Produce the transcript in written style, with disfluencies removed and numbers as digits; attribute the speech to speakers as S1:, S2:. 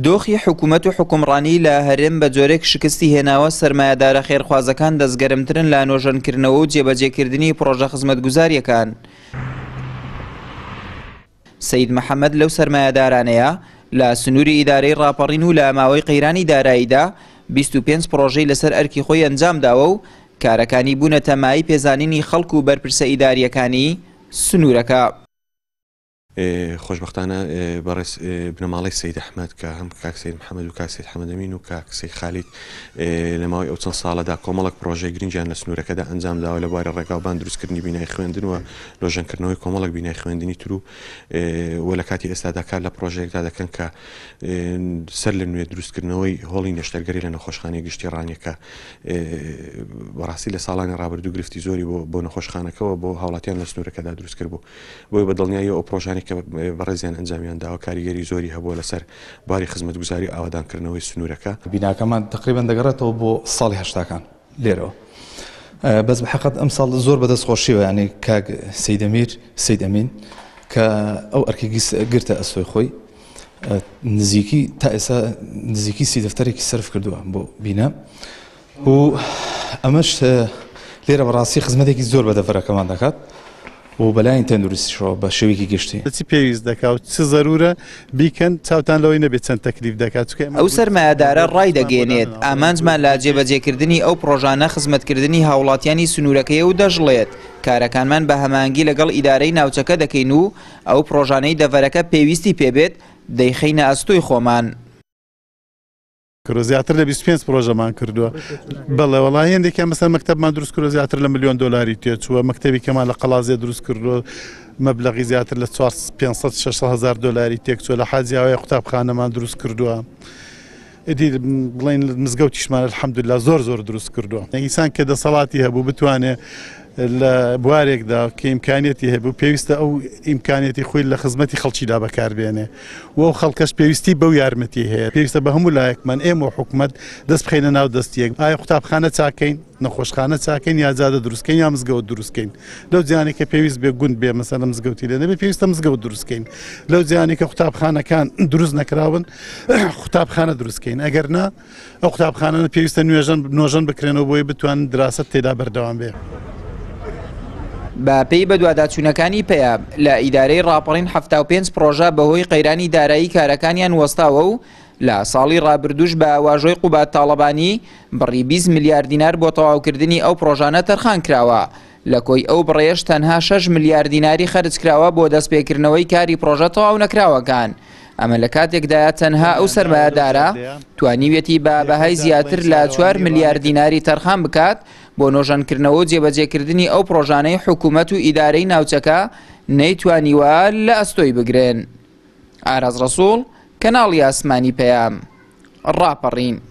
S1: دۆخی حکوومەت و حکومڕانی لە هەرێم بە جۆرێک شکستی هێناوە سەرمایەدارە خێرخوازەکان دەستگەرمترن لە نۆژەنکردنەوە و جێبەجێکردنی پرۆژە خزمەتگوزاریەکان. سەید محەممەد لەو سەرمایەدارانەیە لە سنووری ئیدارەی ڕاپەڕین و لە ماوەی قەیرانی داراییدا 25 پرۆژەی لەسەر ئەرکی خۆی ئەنجامداوە و کارەکانی بوونە تەمایی پێزانینی خەڵک و بەرپرسە ئیداریەکانی سنوورەکە.
S2: خۆشبەختانە بەڕێز بنەماڵی سەید ئەحمەد کە هەم کاک سەید محەممەد و کاک سەید حەمەدەمین و کاک سەید خالید لە ماوەی ئەو چەند ساڵەدا کۆمەڵک پرۆژەی گرنگیان لە سنوورەکەدا ئەنجامداوە لە بوارە ڕێگاوبان دروستکردنی بینای خوێندن و لۆژەنکردنەوەی کۆمەڵک بینای خوێندنی تر و لە کاتی ئێستادا کار لە پرۆژەیەکدا دەکەن کە سەر لە نوێ دروستکردنەوەی هۆڵی نەشتەرگەری لە نەخۆشخانەی گشتی ڕانیەکە بەڕاستی لە ساڵانی ڕابردوو گرفتی زۆری بۆ نەخۆشخانەکەەوە بۆ هاوڵاتیان لە سنوورەکەدا دروستکرد بوو بۆی بەدڵنیایی ئەو پرۆژانی کە بەڕێزیان ئەنجامیان داوە کاریگەری زۆری هەبووە لەسەر باری خزمەتگوزاری ئاوادانکردنەوەی سنوورەکە.
S3: بیناکەمان تقریبان دەگەڕێتەوە بۆ ساڵی هەشتاکان لێرەوە بەس بەحەقەت ئەم ساڵ زۆر بەدەست خۆشیوە ینی کاک سەید ئەمین کە ئەو ئەرکی گرتە ئەسۆی خۆی نزیکی تا ئێستا نزیکی 30 دەفتەرێکی سرف کردووە بۆ بینە و ئەمەش لێرە بەڕاستی خزمەتێکی زۆر بە دەڤەرەکەمان دەکات و بەلایەن تەندروستیشەوە بە شێوەیەکی گشتی.
S4: چی پێویست دەکات چ زەرورە بیکەن چاوتان لەوەی نەبێت چەند تەکلیف دەکات.
S1: ئەو سەرمایەدارە ڕای دەگەێنێت ئامانجمان لە جێبەجێکردنی ئەو پرۆژانە خزمەتکردنی هاوڵاتیانی سنوورەکەیە و دەژڵێت کارەکانمان بە هەمانگی لەگەڵ ئیدارەی ناوچەکە دەکەین و ئەو پرۆژانەی دەڤەرەکە پێویستی پێبێت دەیخینە ئەستۆی خۆمان.
S4: زیاتر لە 25 پرۆژەمان کردووە بەڵێ وەڵای هێندێکیان مەسەر مەکتەبمان دروست کردووە زیاتر لە $1 ملیۆن تێچووە مەکتەبی کەمان لە قەڵازێ دروست کردووە مەبلەغی زیاتر لە $500,000 تێکچووە لە حاجیاوای قوتابخانەمان دروست کردووە ئیدی بڵین مزگەوتیشمان الحەمدوللا زۆر دروست کردووە. ئینسان کە دەسەڵاتی هەبوو بتوانێت لە بوارێکدا کە ئیمکانیەتی هەبوو پێویستە ئەو ئیمکانیەتی خۆی لە خزمەتی خەڵکیدا بەکاربێنێ و ئەو خەڵکەش پێویستی بەو یارمەتی هەیە پێویستە بە هەموو لایەکمان ئێمە حکوومەت دەست بخەینە ناو دەستیەک ئایا قوتابخانە چاکەین نەخۆشخانە چاکەین یا جادە دروستکەین یا مزگەوت دروستکەین لەو جیانی کە پێویست بێ گوند بێ مەسەلەن مزگەوتی لێ نەبێ پێویستە مزگەوت دروستکەین لەو جیانی کە قوتابخانەکان دروست نەکراون قوتابخانە دروستکەین ئەگەر نا ئەو قوتابخانە پێویستە نوێژن بکرێنەوە بۆی بتوانن دراست تێدا بەردەوام بێ.
S1: بە پێی بەدواداچوونەکانی پێە لە ئیدارەی ڕاپەڕین 75 پرۆژە بەهۆی قەیرانی دارایی کارەکانیان وەستاوە و لە ساڵی ڕابردووش بە واژۆی قوبات تاڵەبانی بڕی 20 ملیار دینار بۆ تەواوکردنی ئەو پرۆژانە تەرخان کراوە لە کۆی ئەو بڕێش تەنها 6 ملیار دیناری خەرج کراوە بۆ دەستپێکردنەوەی کاری پرۆژە تەواو نەکراوەکان. ئەمە لە کاتێکدا تەنها ئەو سەرمایەدارە توانیوێتی بە بەهای زیاتر لە 4 ملیار دیناری تەرخان بکات بۆ نۆژەنکردنەوە و جێبەجێکردنی ئەو پرۆژانەی حکوومەت و ئیدارەی ناوچەکە نەیتوانیوە لە ئەستۆی بگرێن. ئاراز ڕەسوڵ، کەناڵی ئاسمانی پەیام، ڕاپەڕین.